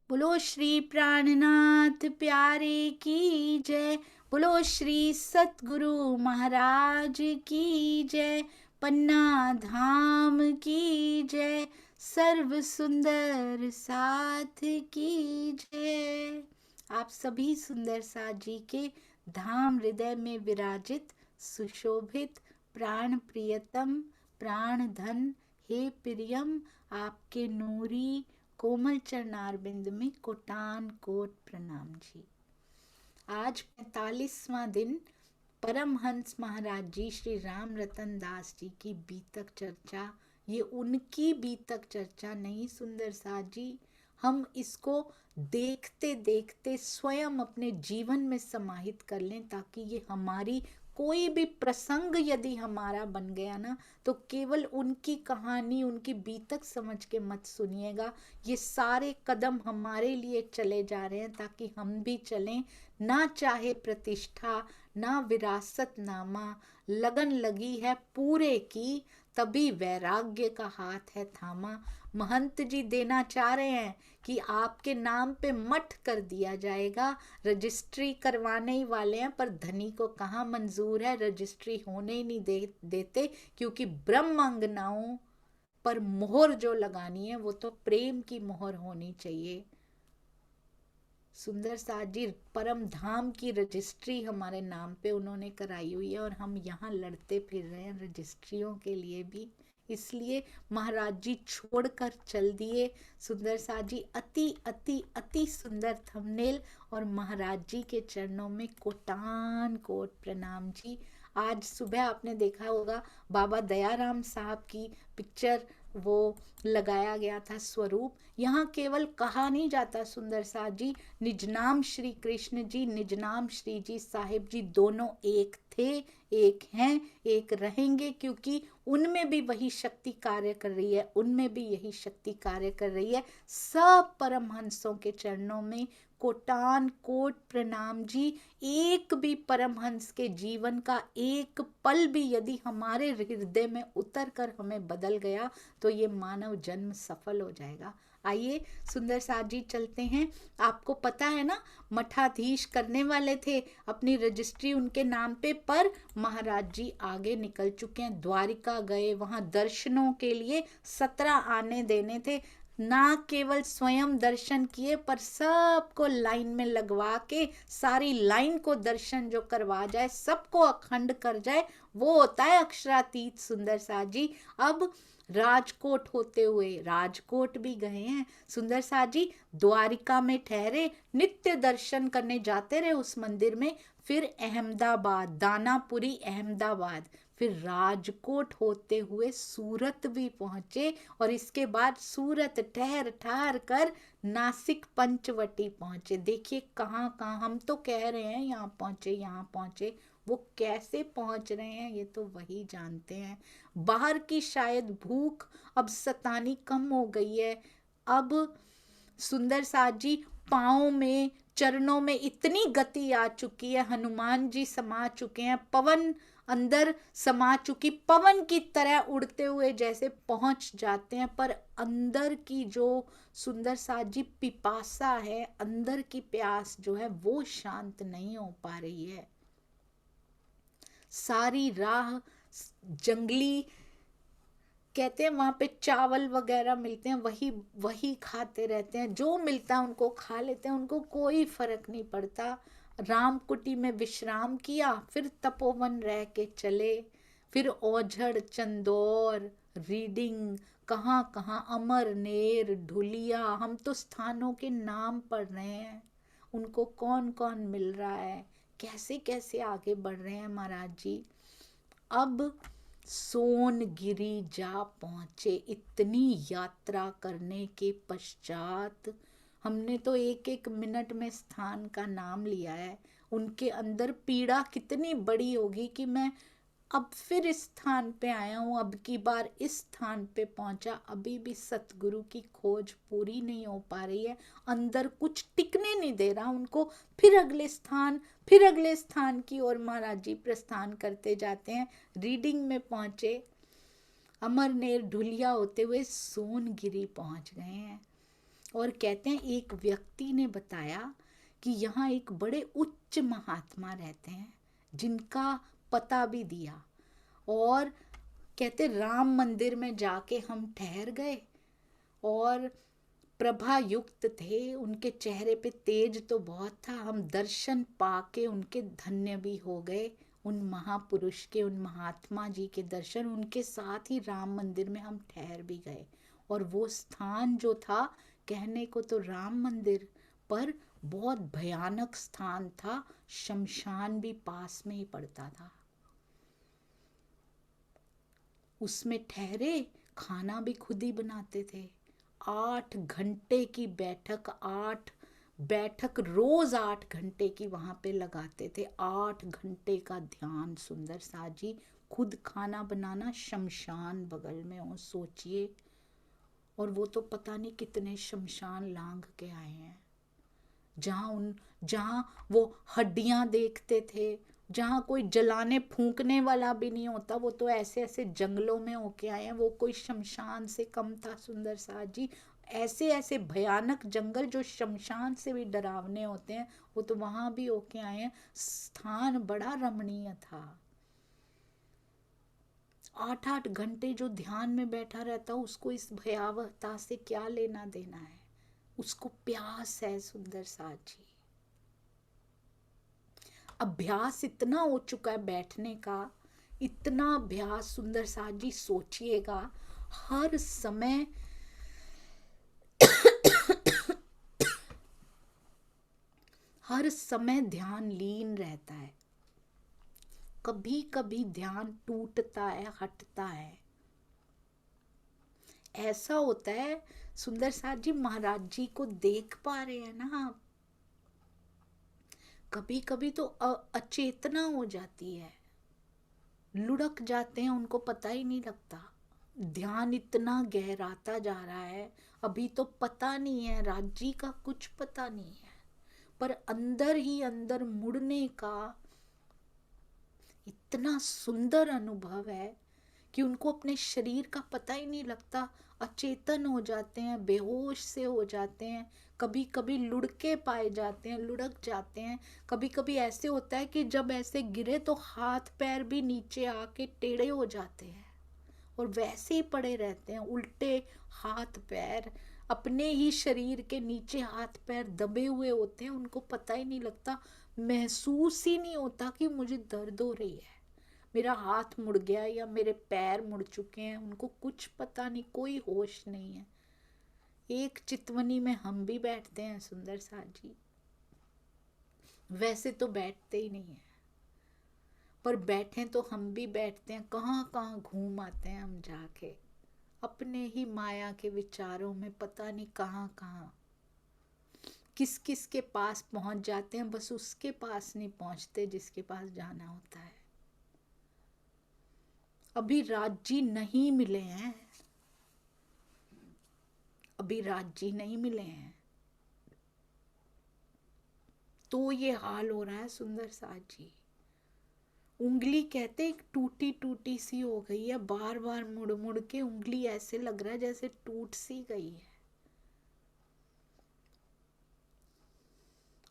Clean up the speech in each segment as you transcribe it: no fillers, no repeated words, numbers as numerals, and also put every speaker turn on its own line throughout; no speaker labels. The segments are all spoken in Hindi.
बोलो श्री प्राणनाथ प्यारे की जय। बोलो श्री सतगुरु महाराज की जय। पन्ना धाम की जय। सर्व सुंदर साथ की जय। आप सभी सुंदर साथ जी के धाम हृदय में विराजित सुशोभित प्राण प्रियतम प्राण धन हे प्रियम, आपके नूरी कोमल चरणारविंद में कोटान कोट प्रणाम जी। आज 45वां दिन परमहंस महाराज जी श्री राम रतन दास जी की बीतक चर्चा। ये उनकी बीतक चर्चा नहीं सुंदर साथ जी, हम इसको देखते देखते स्वयं अपने जीवन में समाहित कर लें, ताकि ये हमारी कोई भी प्रसंग यदि हमारा बन गया ना, तो केवल उनकी कहानी उनकी बीतक समझ के मत सुनिएगा। ये सारे कदम हमारे लिए चले जा रहे हैं ताकि हम भी चलें। ना चाहे प्रतिष्ठा ना विरासत नामा, लगन लगी है पूरे की, तभी वैराग्य का हाथ है थामा। महंत जी देना चाह रहे हैं कि आपके नाम पे मठ कर दिया जाएगा। रजिस्ट्री करवाने ही वाले हैं, पर धनी को कहाँ मंजूर है, रजिस्ट्री होने ही नहीं देते, क्योंकि ब्रह्म अंगनाओं पर मोहर जो लगानी है वो तो प्रेम की मोहर होनी चाहिए। सुंदर साथ जी परम धाम की रजिस्ट्री हमारे नाम पे उन्होंने कराई हुई है, और हम यहाँ लड़ते फिर रहे हैं रजिस्ट्रियों के लिए भी। इसलिए महाराज जी छोड़कर चल दिए। सुंदर साथ जी अति अति अति सुंदर थंबनेल, और महाराज जी के चरणों में कोटान कोट प्रणाम जी। आज सुबह आपने देखा होगा बाबा दयाराम साहब की पिक्चर वो लगाया गया था स्वरूप। यहाँ केवल कहा नहीं जाता सुंदर साथ जी, निजनाम श्री कृष्ण जी निजनाम श्री जी साहिब जी दोनों एक थे, एक हैं, एक रहेंगे, क्योंकि उनमें भी वही शक्ति कार्य कर रही है, उनमें भी यही शक्ति कार्य कर रही है। सब परमहंसों के चरणों में कोटान कोट प्रणाम जी। एक भी परमहंस के जीवन का एक पल भी यदि हमारे हृदय में उतर कर हमें बदल गया, तो ये मानव जन्म सफल हो जाएगा। आइए सुंदर साथ जी चलते हैं। आपको पता है ना, मठाधीश करने वाले थे अपनी रजिस्ट्री उनके नाम पे, पर महाराज जी आगे निकल चुके हैं, द्वारिका गए, वहां दर्शनों के लिए 17 आने देने थे। ना केवल स्वयं दर्शन किए, पर सबको लाइन में लगवा के सारी लाइन को दर्शन जो करवा जाए, सबको अखंड कर जाए, वो होता है अक्षरातीत सुंदर साथ जी। अब राजकोट होते हुए राजकोट भी गए हैं सुंदर साथ जी, द्वारिका में ठहरे, नित्य दर्शन करने जाते रहे उस मंदिर में। फिर अहमदाबाद, दानापुरी अहमदाबाद, फिर राजकोट होते हुए सूरत भी पहुंचे, और इसके बाद सूरत ठहर ठहर कर नासिक पंचवटी पहुंचे। देखिए कहाँ कहाँ, हम तो कह रहे हैं यहाँ पहुंचे यहाँ पहुंचे, वो कैसे पहुंच रहे हैं ये तो वही जानते हैं। बाहर की शायद भूख अब सतानी कम हो गई है। अब सुंदर साथ जी पाँव में चरणों में इतनी गति आ चुकी है, हनुमान जी समा चुके हैं, पवन अंदर समा चुकी, पवन की तरह उड़ते हुए जैसे पहुंच जाते हैं, पर अंदर की जो सुंदर साथ जी पिपासा है, अंदर की प्यास जो है वो शांत नहीं हो पा रही है। सारी राह जंगली, कहते हैं वहां पे चावल वगैरह मिलते हैं, वही वही खाते रहते हैं, जो मिलता है उनको खा लेते हैं, उनको कोई फर्क नहीं पड़ता। रामकुटी में विश्राम किया, फिर तपोवन रह के चले, फिर ओझड़ चंदौर रीडिंग, कहाँ कहाँ अमरनेर ढुलिया, हम तो स्थानों के नाम पढ़ रहे हैं, उनको कौन कौन मिल रहा है, कैसे कैसे आगे बढ़ रहे हैं महाराज जी। अब सोनगिरी जा पहुंचे। इतनी यात्रा करने के पश्चात हमने तो एक एक मिनट में स्थान का नाम लिया है। उनके अंदर पीड़ा कितनी बड़ी होगी कि मैं अब फिर इस स्थान पे आया हूँ, अब की बार इस स्थान पे पहुंचा, अभी भी सतगुरु की खोज पूरी नहीं हो पा रही है, अंदर कुछ टिकने नहीं दे रहा उनको। फिर अगले स्थान, फिर अगले स्थान की ओर महाराज जी प्रस्थान करते जाते हैं। रीडिंग में पहुंचे, अमरनेर ढुलिया होते हुए सोनगिरी पहुंच गए हैं। और कहते हैं एक व्यक्ति ने बताया कि यहाँ एक बड़े उच्च महात्मा रहते हैं जिनका पता भी दिया। और कहते राम मंदिर में जाके हम ठहर गए और प्रभा युक्त थे, उनके चेहरे पे तेज तो बहुत था। हम दर्शन पाके उनके धन्य भी हो गए, उन महापुरुष के, उन महात्मा जी के दर्शन। उनके साथ ही राम मंदिर में हम ठहर भी गए। और वो स्थान जो था, कहने को तो राम मंदिर, पर बहुत भयानक स्थान था। शमशान भी पास में ही पड़ता था। उसमें ठहरे, खाना भी खुद ही बनाते थे। 8 घंटे की बैठक रोज 8 घंटे की वहां पे लगाते थे। 8 घंटे का ध्यान। सुंदर सा जी खुद खाना बनाना, शमशान बगल में हो, सोचिए। और वो तो पता नहीं कितने शमशान लांघ के आए हैं, जहां वो हड्डियां देखते थे, जहां कोई जलाने फूंकने वाला भी नहीं होता। वो तो ऐसे ऐसे जंगलों में होके आए हैं। वो कोई शमशान से कम था सुंदर सा जी। ऐसे ऐसे भयानक जंगल जो शमशान से भी डरावने होते हैं, वो तो वहां भी होके आए हैं। स्थान बड़ा रमणीय था। 8 8 घंटे जो ध्यान में बैठा रहता, उसको इस भयावहता से क्या लेना देना है? उसको प्यास है सुंदर सा जी। अभ्यास इतना हो चुका है बैठने का, इतना अभ्यास। सुंदर सा जी सोचिएगा, हर समय हर समय ध्यान लीन रहता है। कभी कभी ध्यान टूटता है, हटता है। ऐसा होता है सुंदर सा जी, महाराज जी को देख पा रहे हैं ना आप, कभी कभी तो अचेतना हो जाती है, लुढ़क जाते हैं, उनको पता ही नहीं लगता। ध्यान इतना गहराता जा रहा है, अभी तो पता नहीं है, राजी का कुछ पता नहीं है, पर अंदर ही अंदर मुड़ने का इतना सुंदर अनुभव है कि उनको अपने शरीर का पता ही नहीं लगता। अचेतन हो जाते हैं, बेहोश से हो जाते हैं, कभी कभी लुढ़के पाए जाते हैं, लुढ़क जाते हैं। कभी कभी ऐसे होता है कि जब ऐसे गिरे तो हाथ पैर भी नीचे आके टेढ़े हो जाते हैं और वैसे ही पड़े रहते हैं, उल्टे हाथ पैर, अपने ही शरीर के नीचे हाथ पैर दबे हुए होते हैं। उनको पता ही नहीं लगता, महसूस ही नहीं होता कि मुझे दर्द हो रही है, मेरा हाथ मुड़ गया या मेरे पैर मुड़ चुके हैं। उनको कुछ पता नहीं, कोई होश नहीं है। एक चितवनी में हम भी बैठते हैं सुंदर सा जी, वैसे तो बैठते ही नहीं है, पर बैठे तो हम भी बैठते हैं। कहाँ कहाँ घूम आते हैं हम जाके, अपने ही माया के विचारों में, पता नहीं कहाँ कहाँ किस किस के पास पहुंच जाते हैं। बस उसके पास नहीं पहुंचते जिसके पास जाना होता है। अभी राजी नहीं मिले हैं, अभी राजी नहीं मिले हैं, तो ये हाल हो रहा है सुंदर सा जी। उंगली कहते एक टूटी टूटी सी हो गई है, बार बार मुड़ मुड़ के उंगली ऐसे लग रहा है जैसे टूट सी गई है।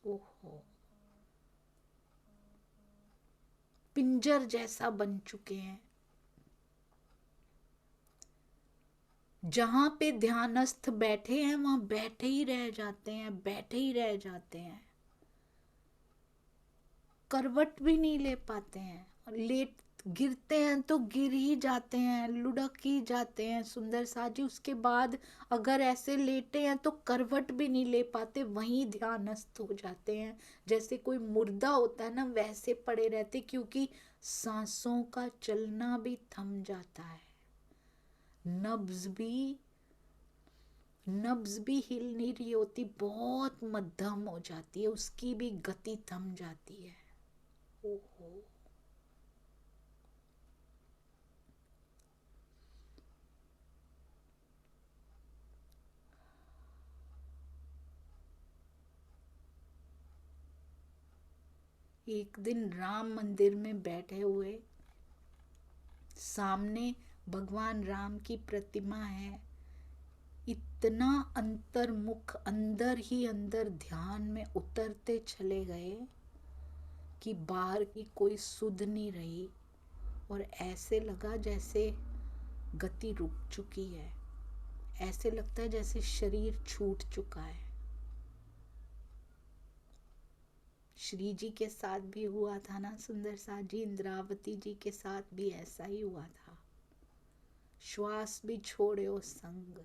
ओहो, पिंजर जैसा बन चुके हैं। जहां पे ध्यानस्थ बैठे हैं वहां बैठे ही रह जाते हैं, बैठे ही रह जाते हैं, करवट भी नहीं ले पाते हैं। और लेट गिरते हैं तो गिर ही जाते हैं, लुढ़क ही जाते हैं सुंदर सा जी। उसके बाद अगर ऐसे लेटे हैं तो करवट भी नहीं ले पाते, वहीं ध्यानस्थ हो जाते हैं, जैसे कोई मुर्दा होता है ना, वैसे पड़े रहते, क्योंकि सांसों का चलना भी थम जाता है, नब्ज भी हिल नहीं रही होती, बहुत मध्यम हो जाती है, उसकी भी गति थम जाती है। ओहो, एक दिन राम मंदिर में बैठे हुए, सामने भगवान राम की प्रतिमा है, इतना अंतर्मुख अंदर ही अंदर ध्यान में उतरते चले गए कि बाहर की कोई सुध नहीं रही, और ऐसे लगा जैसे गति रुक चुकी है, ऐसे लगता है जैसे शरीर छूट चुका है। श्री जी के साथ भी हुआ था ना सुंदर साथ जी, इंद्रावती जी के साथ भी ऐसा ही हुआ था। श्वास भी छोड़ो संग,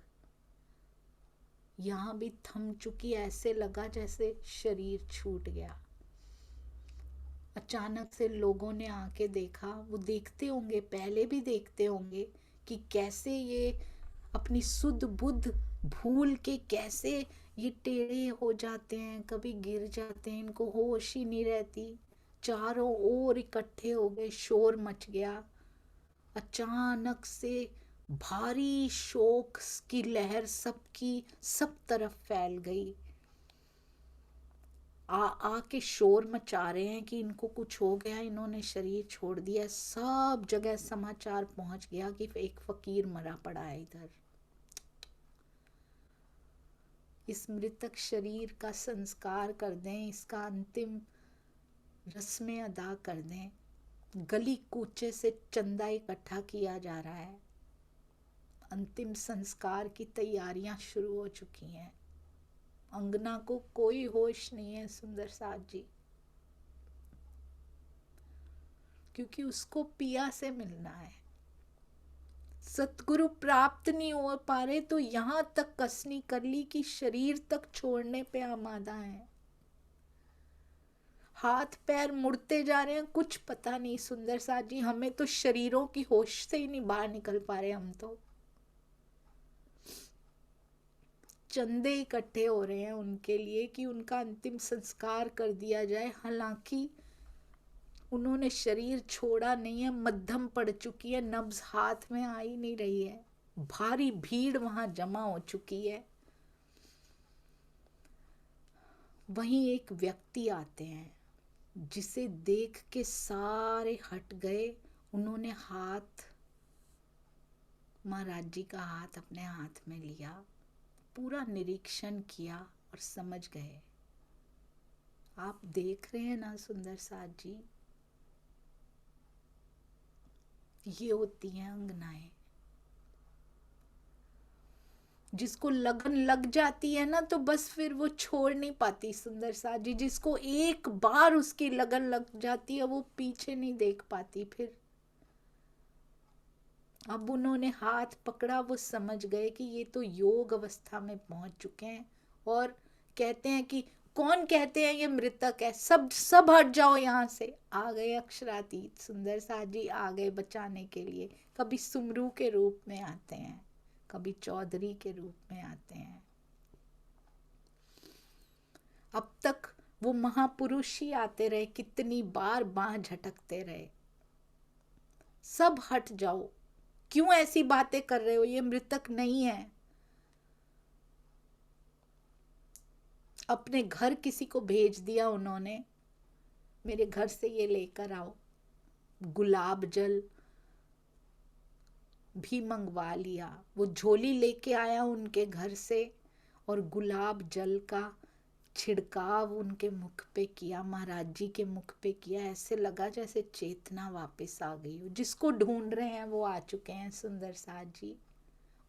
यहां भी थम चुकी, ऐसे लगा जैसे शरीर छूट गया। अचानक से लोगों ने आके देखा, वो देखते होंगे, पहले भी देखते होंगे कि कैसे ये अपनी सुध बुद्ध भूल के कैसे ये टेढ़े हो जाते हैं, कभी गिर जाते हैं, इनको होश ही नहीं रहती। चारों ओर इकट्ठे हो गए, शोर मच गया। अचानक से भारी शोक की लहर सबकी सब तरफ फैल गई। आके शोर मचा रहे हैं कि इनको कुछ हो गया, इन्होंने शरीर छोड़ दिया। सब जगह समाचार पहुंच गया कि एक फकीर मरा पड़ा है इधर। इस मृतक शरीर का संस्कार कर दें, इसका अंतिम रस्में अदा कर दें। गली कूचे से चंदा इकट्ठा किया जा रहा है। अंतिम संस्कार की तैयारियां शुरू हो चुकी हैं। अंगना को कोई होश नहीं है सुंदर साथ जी, क्योंकि उसको पिया से मिलना है। सतगुरु प्राप्त नहीं हो पा रहे तो यहां तक कसनी कर ली कि शरीर तक छोड़ने पे आमादा है। हाथ पैर मुड़ते जा रहे हैं, कुछ पता नहीं सुंदर साथ जी, हमें तो शरीरों की होश से ही नहीं बाहर निकल पा रहे। हम तो चंदे इकट्ठे हो रहे हैं उनके लिए कि उनका अंतिम संस्कार कर दिया जाए। हालांकि उन्होंने शरीर छोड़ा नहीं है, मध्यम पड़ चुकी है, नब्ज हाथ में आ ही नहीं रही है। भारी भीड़ वहां जमा हो चुकी है। वहीं एक व्यक्ति आते हैं जिसे देख के सारे हट गए। उन्होंने हाथ, महाराज जी का हाथ अपने हाथ में लिया, पूरा निरीक्षण किया और समझ गए। आप देख रहे हैं ना सुंदर साथ जी, ये होती हैं अंगनाएं। जिसको लगन लग जाती है ना तो बस फिर वो छोड़ नहीं पाती सुंदर साथ जी। जिसको एक बार उसकी लगन लग जाती है वो पीछे नहीं देख पाती फिर। अब उन्होंने हाथ पकड़ा, वो समझ गए कि ये तो योग अवस्था में पहुंच चुके हैं। और कहते हैं कि कौन कहते हैं ये मृतक है, सब सब हट जाओ यहाँ से। आ गए अक्षरातीत सुंदर साथ जी, आ गए बचाने के लिए। कभी सुमरू के रूप में आते हैं, कभी चौधरी के रूप में आते हैं। अब तक वो महापुरुष ही आते रहे, कितनी बार बाह झटकते रहे। सब हट जाओ, क्यों ऐसी बातें कर रहे हो, ये मृतक नहीं है। अपने घर किसी को भेज दिया उन्होंने, मेरे घर से ये लेकर आओ। गुलाब जल भी मंगवा लिया, वो झोली लेके आया उनके घर से और गुलाब जल का छिड़काव उनके मुख पे किया, महाराज जी के मुख पे किया। ऐसे लगा जैसे चेतना वापस आ गई हो। जिसको ढूंढ रहे हैं वो आ चुके हैं सुंदर साथ जी।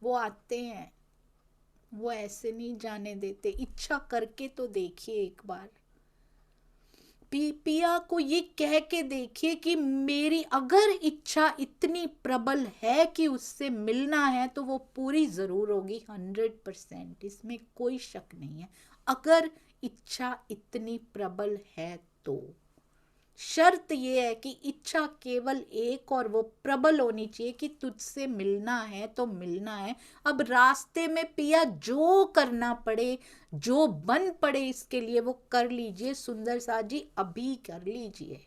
वो आते हैं, वो ऐसे नहीं जाने देते। इच्छा करके तो देखिए एक बार, पिया को ये कह के देखिए कि मेरी अगर इच्छा इतनी प्रबल है कि उससे मिलना है तो वो पूरी जरूर होगी, 100%, इसमें कोई शक नहीं है। अगर इच्छा इतनी प्रबल है तो शर्त ये है कि इच्छा केवल एक, और वो प्रबल होनी चाहिए कि तुझसे मिलना है तो मिलना है। अब रास्ते में पिया जो करना पड़े, जो बन पड़े इसके लिए वो कर लीजिए सुंदर साथ जी, अभी कर लीजिए।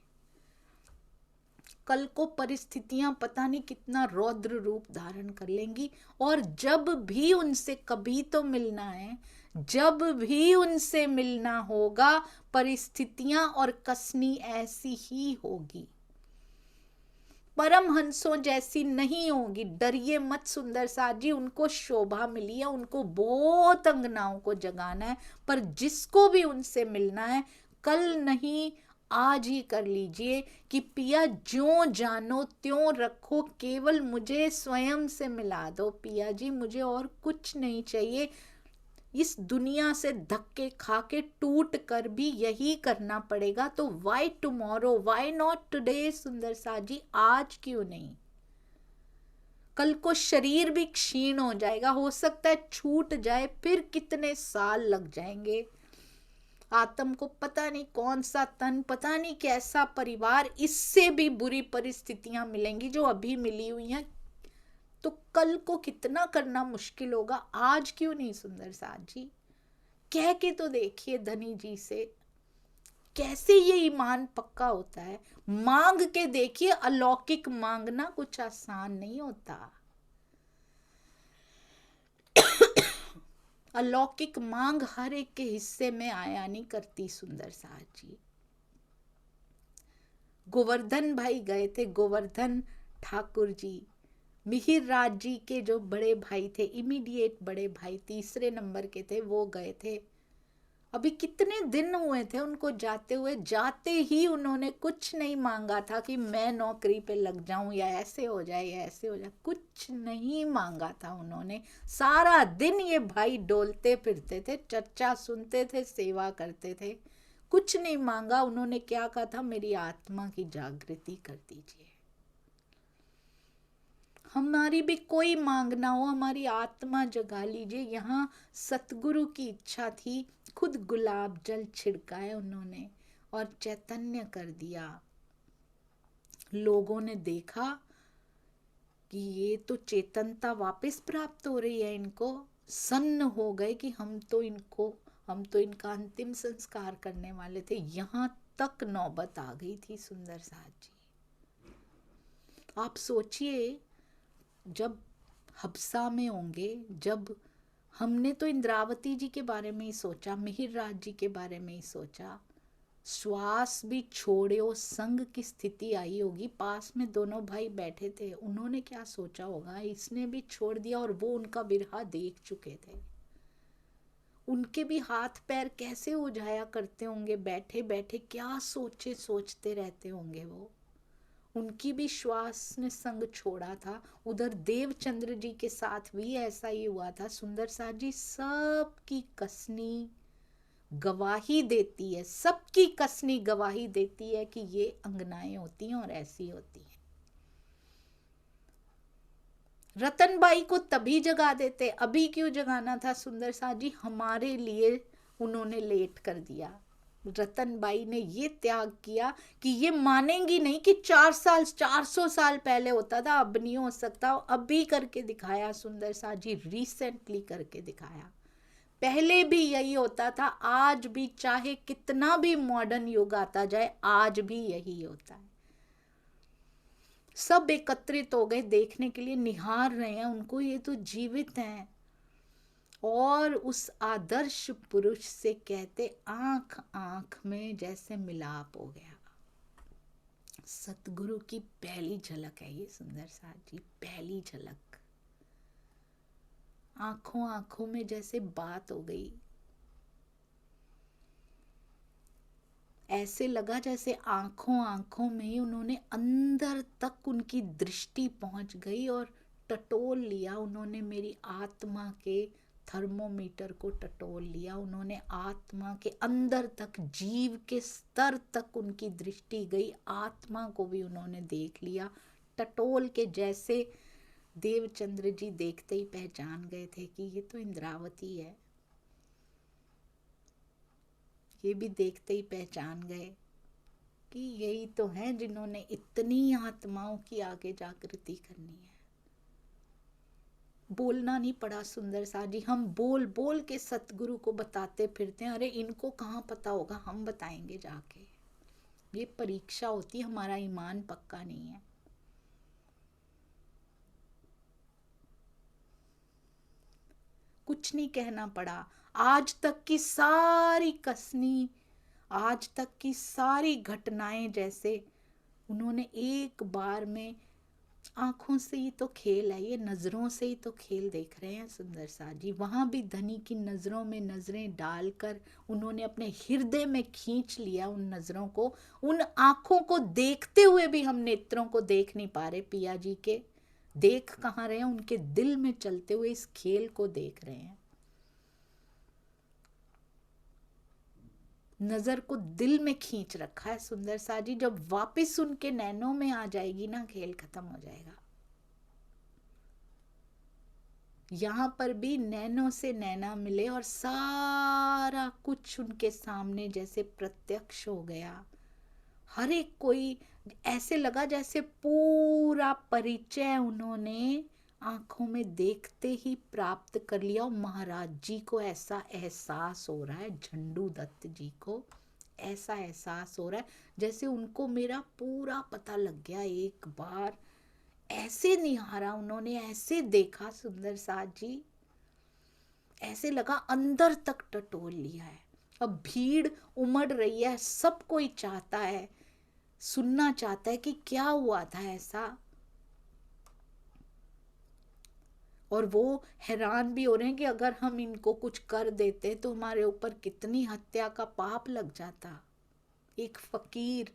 कल को परिस्थितियां पता नहीं कितना रौद्र रूप धारण कर लेंगी, और जब भी उनसे कभी तो मिलना है, जब भी उनसे मिलना होगा परिस्थितियां और कसनी ऐसी ही होगी। परमहंसों जैसी नहीं होगी, डरिए मत सुंदर साथ जी। उनको शोभा मिली है, उनको बहुत अंगनाओं को जगाना है, पर जिसको भी उनसे मिलना है कल नहीं आज ही कर लीजिए कि पिया ज्यों जानो त्यों रखो, केवल मुझे स्वयं से मिला दो पिया जी, मुझे और कुछ नहीं चाहिए। इस दुनिया से धक्के खा के टूट कर भी यही करना पड़ेगा, तो why tomorrow, why not today सुंदर सा जी, आज क्यों नहीं। कल को शरीर भी क्षीण हो जाएगा, हो सकता है छूट जाए, फिर कितने साल लग जाएंगे। आत्म को पता नहीं कौन सा तन, पता नहीं कैसा परिवार, इससे भी बुरी परिस्थितियां मिलेंगी जो अभी मिली हुई हैं, तो कल को कितना करना मुश्किल होगा। आज क्यों नहीं सुंदर साथ जी, कह के तो देखिए धनी जी से, कैसे ये ईमान पक्का होता है। मांग के देखिए, अलौकिक मांगना कुछ आसान नहीं होता। अलौकिक मांग हर एक के हिस्से में आया नहीं करती सुंदर साथ जी। गोवर्धन भाई गए थे, गोवर्धन ठाकुर जी, मिहिर राज जी के जो बड़े भाई थे, इमीडिएट बड़े भाई, तीसरे नंबर के थे, वो गए थे। अभी कितने दिन हुए थे उनको जाते हुए, जाते ही उन्होंने कुछ नहीं मांगा था कि मैं नौकरी पे लग जाऊं या ऐसे हो जाए या ऐसे हो जाए, कुछ नहीं मांगा था उन्होंने। सारा दिन ये भाई डोलते फिरते थे, चर्चा सुनते थे, सेवा करते थे, कुछ नहीं मांगा। उन्होंने क्या कहा था, मेरी आत्मा की जागृति कर दीजिए। हमारी भी कोई मांग ना हो, हमारी आत्मा जगा लीजिए। यहाँ सतगुरु की इच्छा थी, खुद गुलाब जल छिड़काए उन्होंने और चैतन्य कर दिया। लोगों ने देखा कि ये तो चेतनता वापस प्राप्त हो रही है इनको, सन्न हो गए कि हम तो इनका अंतिम संस्कार करने वाले थे। यहाँ तक नौबत आ गई थी सुंदर साथ जी। आप सोचिए, जब हब्सा में होंगे, जब हमने तो इंद्रावती जी के बारे में ही सोचा, मिहिर राज जी के बारे में ही सोचा, श्वास भी छोड़ो संग की स्थिति आई होगी। पास में दोनों भाई बैठे थे, उन्होंने क्या सोचा होगा, इसने भी छोड़ दिया, और वो उनका बिरहा देख चुके थे। उनके भी हाथ पैर कैसे हो जाया करते होंगे, बैठे बैठे क्या सोचते रहते होंगे वो। उनकी भी श्वास ने संग छोड़ा था। उधर देवचंद्र जी के साथ भी ऐसा ही हुआ था सुंदर साथ जी। सबकी कसनी गवाही देती है, सबकी कसनी गवाही देती है कि ये अंगनाएं होती हैं और ऐसी होती हैं। रतनबाई को तभी जगा देते, अभी क्यों जगाना था सुंदर साथ जी, हमारे लिए उन्होंने लेट कर दिया। रतनबाई ने ये त्याग किया कि ये मानेंगी नहीं कि 400 साल पहले होता था, अब नहीं हो सकता, अभी करके दिखाया सुंदर साथ जी, रिसेंटली करके दिखाया। पहले भी यही होता था, आज भी, चाहे कितना भी मॉडर्न युग आता जाए, आज भी यही होता है। सब एकत्रित हो गए देखने के लिए, निहार रहे हैं उनको, ये तो जीवित हैं। और उस आदर्श पुरुष से कहते, आंख आंख में जैसे मिलाप हो गया। सतगुरु की पहली झलक है ये सुंदर साथ जी, पहली झलक। आंखों आंखों में जैसे बात हो गई, ऐसे लगा जैसे आंखों आंखों में ही उन्होंने अंदर तक उनकी दृष्टि पहुंच गई और टटोल लिया उन्होंने, मेरी आत्मा के थर्मोमीटर को टटोल लिया उन्होंने। आत्मा के अंदर तक, जीव के स्तर तक उनकी दृष्टि गई, आत्मा को भी उन्होंने देख लिया टटोल के। जैसे देवचंद्र जी देखते ही पहचान गए थे कि ये तो इंद्रावती है, ये भी देखते ही पहचान गए कि यही तो हैं जिन्होंने इतनी आत्माओं की आगे जागृति करनी है। बोलना नहीं पड़ा सुंदर साथ जी, हम बोल बोल के सतगुरु को बताते फिरते हैं, अरे इनको कहाँ पता होगा, हम बताएंगे जाके। ये परीक्षा होती है, हमारा ईमान पक्का नहीं है। कुछ नहीं कहना पड़ा, आज तक की सारी कसनी, आज तक की सारी घटनाएं जैसे उन्होंने एक बार में आंखों से ही तो खेल है, ये नजरों से ही तो खेल देख रहे हैं सुंदर सा जी। वहां भी धनी की नजरों में नजरें डालकर उन्होंने अपने हृदय में खींच लिया उन नजरों को। उन आंखों को देखते हुए भी हम नेत्रों को देख नहीं पा रहे पिया जी के। देख कहाँ रहे हैं, उनके दिल में चलते हुए इस खेल को देख रहे हैं। नजर को दिल में खींच रखा है सुंदर सा जी। जब वापस उनके नैनों में आ जाएगी ना, खेल खत्म हो जाएगा। यहां पर भी नैनों से नैना मिले और सारा कुछ उनके सामने जैसे प्रत्यक्ष हो गया। हर एक कोई ऐसे लगा जैसे पूरा परिचय उन्होंने आंखों में देखते ही प्राप्त कर लिया। और महाराज जी को ऐसा एहसास हो रहा है, झंडू दत्त जी को ऐसा एहसास हो रहा है जैसे उनको मेरा पूरा पता लग गया। एक बार ऐसे निहारा उन्होंने, ऐसे देखा सुंदर साथ जी, ऐसे लगा अंदर तक टटोल लिया है। अब भीड़ उमड़ रही है, सब कोई चाहता है, सुनना चाहता है कि क्या हुआ था ऐसा। और वो हैरान भी हो रहे हैं कि अगर हम इनको कुछ कर देते तो हमारे ऊपर कितनी हत्या का पाप लग जाता। एक फकीर,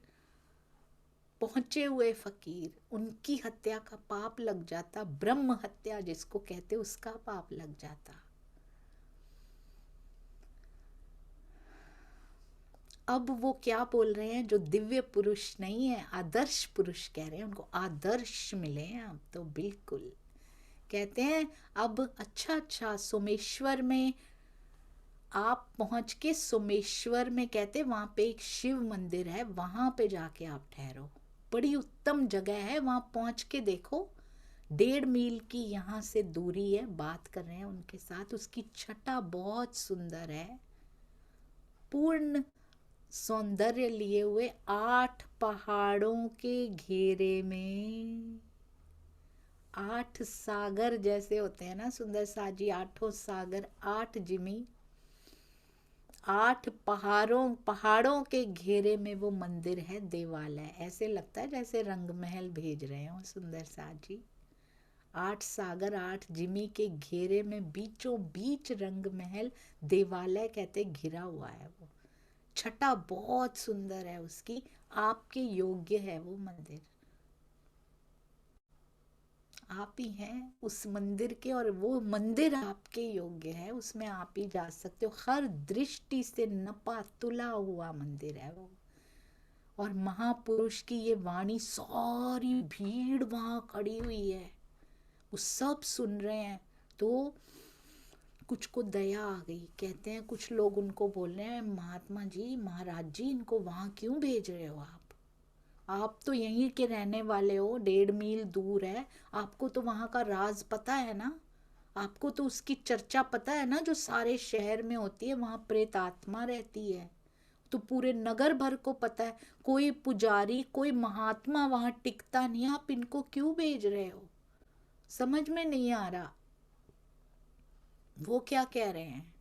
पहुंचे हुए फकीर, उनकी हत्या का पाप लग जाता, ब्रह्म हत्या जिसको कहते उसका पाप लग जाता। अब वो क्या बोल रहे हैं, जो दिव्य पुरुष नहीं है, आदर्श पुरुष कह रहे हैं, उनको आदर्श मिले हैं अब तो बिल्कुल। कहते हैं अब अच्छा सोमेश्वर में आप पहुंच के, सोमेश्वर में कहते वहां पे एक शिव मंदिर है, वहां पे जाके आप ठहरो, बड़ी उत्तम जगह है, वहां पहुंच के देखो। 1.5 मील की यहाँ से दूरी है। बात कर रहे हैं उनके साथ, उसकी छटा बहुत सुंदर है, पूर्ण सौंदर्य लिए हुए 8 पहाड़ों के घेरे में। 8 सागर जैसे होते हैं ना सुंदर साजी, 8 सागर, 8 जिमी, 8 पहाड़ों के घेरे में वो मंदिर है, देवालय। ऐसे लगता है जैसे रंग महल भेज रहे हो सुंदर साजी। 8 सागर 8 जिमी के घेरे में बीचों बीच रंग महल, देवालय कहते घिरा हुआ है। वो छटा बहुत सुंदर है उसकी, आपके योग्य है वो मंदिर। आप ही हैं उस मंदिर के, और वो मंदिर आपके योग्य है, उसमें आप ही जा सकते हो। हर दृष्टि से नपा तुला हुआ मंदिर है वो। और महापुरुष की ये वाणी, सारी भीड़ वहां खड़ी हुई है, वो सब सुन रहे हैं। तो कुछ को दया आ गई। कहते हैं कुछ लोग उनको बोल रहे हैं, महात्मा जी, महाराज जी, इनको वहां क्यों भेज रहे हो आप तो यहीं के रहने वाले हो, 1.5 मील दूर है, आपको तो वहां का राज पता है ना, आपको तो उसकी चर्चा पता है ना, जो सारे शहर में होती है, वहां प्रेत आत्मा रहती है, तो पूरे नगर भर को पता है। कोई पुजारी, कोई महात्मा वहां टिकता नहीं, आप इनको क्यों भेज रहे हो? समझ में नहीं आ रहा वो क्या कह रहे हैं।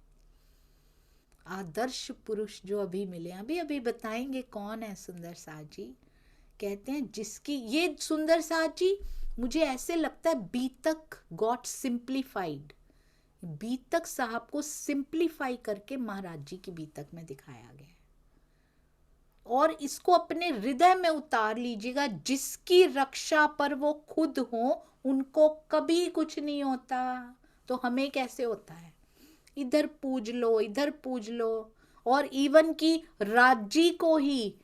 आदर्श पुरुष जो अभी मिले, अभी अभी बताएंगे कौन है सुंदर साथ जी। कहते हैं जिसकी ये सुंदर साथ जी, मुझे ऐसे लगता है बीतक गॉट सिंप्लीफाइड, बीतक साहब को सिंप्लीफाई करके महाराज जी की बीतक में दिखाया गया है। और इसको अपने हृदय में उतार लीजिएगा, जिसकी रक्षा पर वो खुद हो उनको कभी कुछ नहीं होता, तो हमें कैसे होता है? इधर पूज लो, इधर पूज लो। और इवन की राज्य को ही,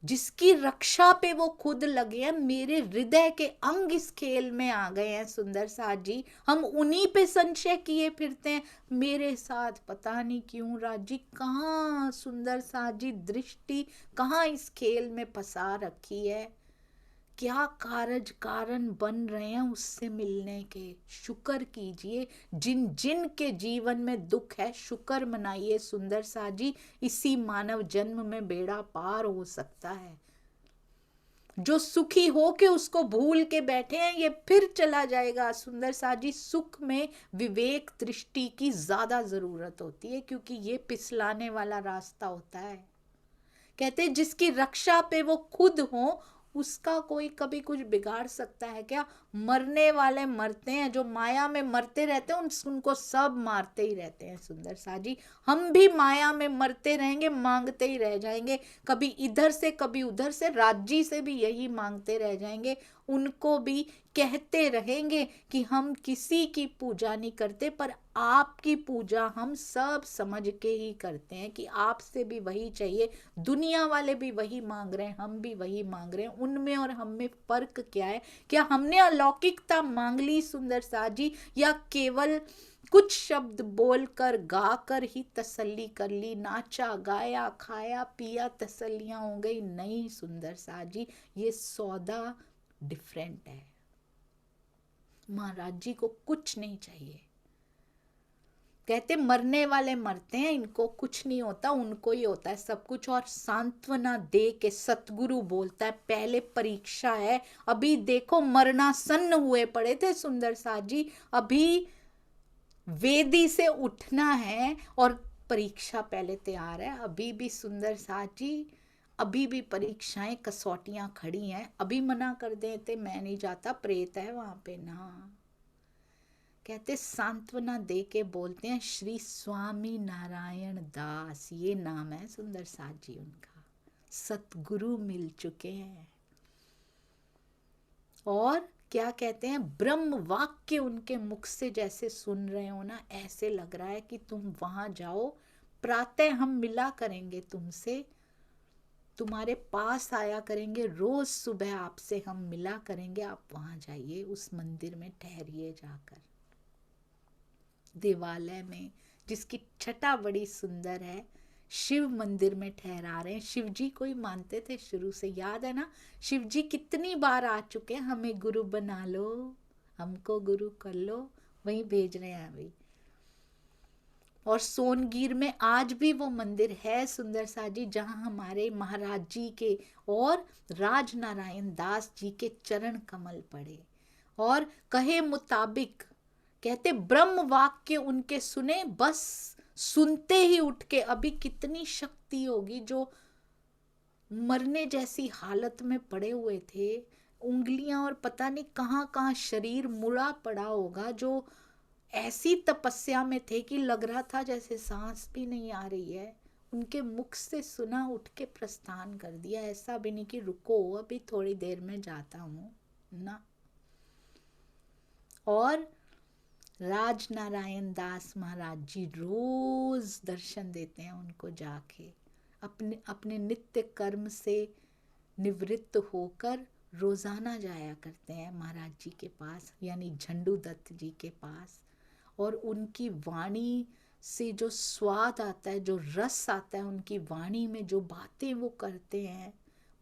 जिसकी रक्षा पे वो खुद लगे हैं, मेरे हृदय के अंग इस खेल में आ गए हैं सुंदर साथ जी, हम उन्हीं पे संशय किए फिरते हैं। मेरे साथ पता नहीं क्यों राज्य, कहाँ सुंदर साथ जी दृष्टि, कहाँ इस खेल में फंसा रखी है, क्या कारज कारण बन रहे हैं उससे मिलने के। शुक्र कीजिए, जिन जिन के जीवन में दुख है, शुक्र मनाइए सुंदर सा जी, इसी मानव जन्म में बेड़ा पार हो सकता है। जो सुखी हो के उसको भूल के बैठे हैं, ये फिर चला जाएगा सुंदर सा जी। सुख में विवेक दृष्टि की ज्यादा जरूरत होती है, क्योंकि ये पिछलाने वाला रास्ता होता है। कहते हैं जिसकी रक्षा पे वो खुद हो उसका कोई कभी कुछ बिगाड़ सकता है क्या? मरने वाले मरते हैं, जो माया में मरते रहते हैं उनको सब मारते ही रहते हैं सुंदर सा जी। हम भी माया में मरते रहेंगे, मांगते ही रह जाएंगे, कभी इधर से कभी उधर से, राज्य से भी यही मांगते रह जाएंगे, उनको भी कहते रहेंगे कि हम किसी की पूजा नहीं करते, पर आपकी पूजा हम सब समझ के ही करते हैं कि आपसे भी वही चाहिए। दुनिया वाले भी वही मांग रहे हैं, हम भी वही मांग रहे हैं, उनमें और हम में फर्क क्या है? क्या हमने अलौकिकता मांग ली सुंदर सा जी, या केवल कुछ शब्द बोलकर गाकर ही तसल्ली कर ली, नाचा गाया खाया पिया तसल्लियां हो गई? नहीं सुंदर सा जी, ये सौदा डिफरेंट है। महाराज जी को कुछ नहीं चाहिए, कहते मरने वाले मरते हैं, इनको कुछ नहीं होता, उनको ही होता है सब कुछ। और सांत्वना दे के सतगुरु बोलता है पहले परीक्षा है, अभी देखो मरणासन्न हुए पड़े थे सुंदर सा जी, अभी वेदी से उठना है और परीक्षा पहले तैयार है। अभी भी सुंदर सा जी, अभी भी परीक्षाएं कसौटियां खड़ी हैं, अभी मना कर देते मैं नहीं जाता, प्रेत है वहां पे ना। कहते सांत्वना दे के बोलते हैं श्री स्वामी नारायण दास, ये नाम है सुंदर साथ जी उनका, सतगुरु मिल चुके हैं। और क्या कहते हैं, ब्रह्म वाक्य उनके मुख से जैसे सुन रहे हो ना, ऐसे लग रहा है कि तुम वहां जाओ, प्रातः हम मिला करेंगे तुमसे, तुम्हारे पास आया करेंगे, रोज सुबह आपसे हम मिला करेंगे, आप वहां जाइए, उस मंदिर में ठहरिए जाकर। देवालय में जिसकी छटा बड़ी सुंदर है, शिव मंदिर में ठहरा रहे हैं। शिव जी को ही मानते थे शुरू से, याद है ना? शिव जी कितनी बार आ चुके हैं, हमें गुरु बना लो, हमको गुरु कर लो, वहीं भेज रहे हैं अभी। और सोनगीर में आज भी वो मंदिर है सुंदर सा जी, जहां हमारे महाराज जी के और राज नारायण दास जी के चरण कमल पड़े। और कहे मुताबिक कहते ब्रह्म वाक्य उनके सुने, बस सुनते ही उठ के, अभी कितनी शक्ति होगी, जो मरने जैसी हालत में पड़े हुए थे, उंगलियां और पता नहीं कहाँ कहाँ शरीर मुड़ा पड़ा होगा, जो ऐसी तपस्या में थे कि लग रहा था जैसे सांस भी नहीं आ रही है, उनके मुख से सुना, उठ के प्रस्थान कर दिया। ऐसा भी नहीं कि रुको अभी थोड़ी देर में जाता हूँ ना। और राज नारायण दास महाराज जी रोज दर्शन देते हैं उनको जाके, अपने अपने नित्य कर्म से निवृत्त होकर रोजाना जाया करते हैं महाराज जी के पास, यानी झंडू दत्त जी के पास। और उनकी वाणी से जो स्वाद आता है, जो रस आता है उनकी वाणी में, जो बातें वो करते हैं,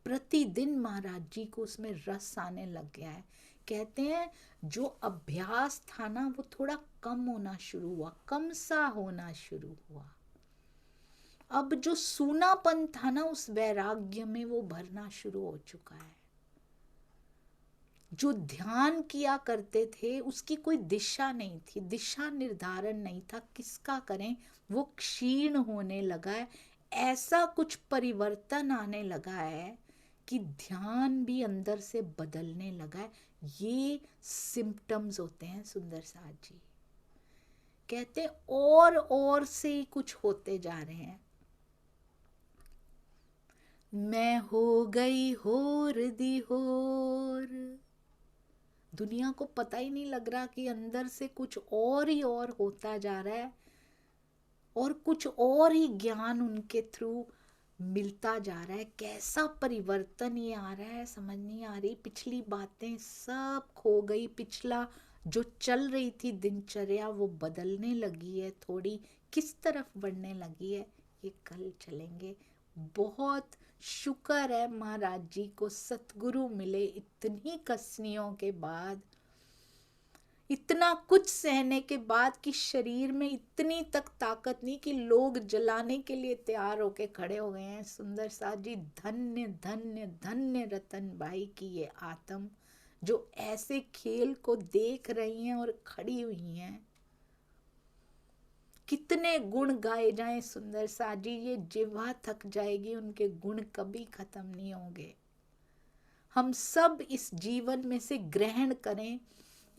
प्रतिदिन महाराज जी को उसमें रस आने लग गया है। कहते हैं जो अभ्यास था ना, वो थोड़ा कम होना शुरू हुआ, कम सा होना शुरू हुआ। अब जो सूनापन था ना, उस वैराग्य में वो भरना शुरू हो चुका है। जो ध्यान किया करते थे उसकी कोई दिशा नहीं थी, दिशा निर्धारण नहीं था, किसका करें, वो क्षीण होने लगा है। ऐसा कुछ परिवर्तन आने लगा है कि ध्यान भी अंदर से बदलने लगा है। ये सिम्टम्स होते हैं सुंदर साथ जी। कहते और से ही कुछ होते जा रहे हैं। मैं हो गई होर दी होर, दुनिया को पता ही नहीं लग रहा कि अंदर से कुछ और ही और होता जा रहा है, और कुछ और ही ज्ञान उनके थ्रू मिलता जा रहा है। कैसा परिवर्तन ये आ रहा है समझ नहीं आ रही। पिछली बातें सब खो गई, पिछला जो चल रही थी दिनचर्या वो बदलने लगी है, थोड़ी किस तरफ बढ़ने लगी है, ये कल चलेंगे। बहुत शुक्र है महाराज जी को सतगुरु मिले इतनी कसनियों के बाद, इतना कुछ सहने के बाद, कि शरीर में इतनी तक ताकत नहीं कि लोग जलाने के लिए तैयार होके खड़े हो गए हैं। सुंदर सा जी, धन्य धन्य धन्य रतन भाई की ये आत्म, जो ऐसे खेल को देख रही हैं और खड़ी हुई हैं। कितने गुण गाए जाएं सुंदर सा जी, ये जिह्वा थक जाएगी, उनके गुण कभी खत्म नहीं होंगे। हम सब इस जीवन में से ग्रहण करें।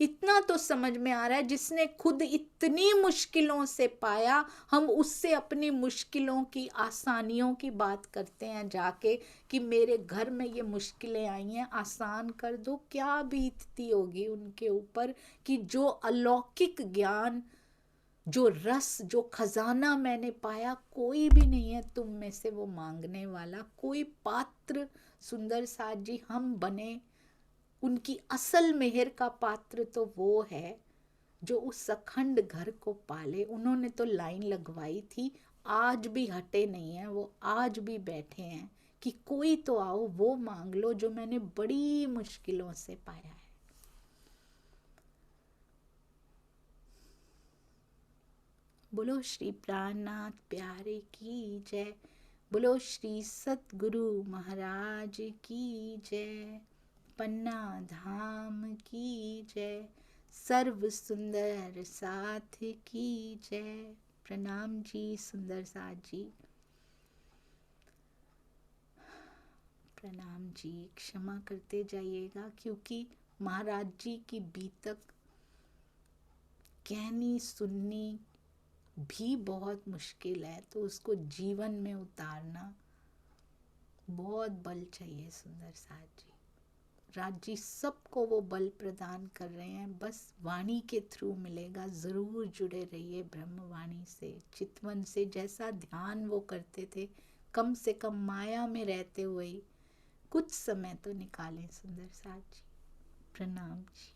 इतना तो समझ में आ रहा है, जिसने खुद इतनी मुश्किलों से पाया, हम उससे अपनी मुश्किलों की, आसानियों की बात करते हैं जाके कि मेरे घर में ये मुश्किलें आई हैं, आसान कर दो। क्या बीतती होगी उनके ऊपर कि जो अलौकिक ज्ञान, जो रस, जो खजाना मैंने पाया, कोई भी नहीं है तुम में से वो मांगने वाला। कोई पात्र सुंदर साथ जी हम बने, उनकी असल मेहर का पात्र तो वो है जो उस अखंड घर को पाले। उन्होंने तो लाइन लगवाई थी, आज भी हटे नहीं है वो, आज भी बैठे हैं कि कोई तो आओ, वो मांग लो जो मैंने बड़ी मुश्किलों से पाया है। बोलो श्री प्राणनाथ प्यारे की जय। बोलो श्री सतगुरु महाराज की जय। पन्ना धाम की जय। सर्व सुंदर साथ की जय। प्रणाम जी सुंदर साथ जी, प्रणाम जी। क्षमा करते जाइएगा क्योंकि महाराज जी की बीतक कहनी सुननी भी बहुत मुश्किल है, तो उसको जीवन में उतारना बहुत बल चाहिए। सुंदर साथ जी, राज जी सबको वो बल प्रदान कर रहे हैं, बस वाणी के थ्रू मिलेगा। जरूर जुड़े रहिए ब्रह्मवाणी से, चितवन से। जैसा ध्यान वो करते थे, कम से कम माया में रहते हुए कुछ समय तो निकालें। सुंदर साथ जी, प्रणाम जी।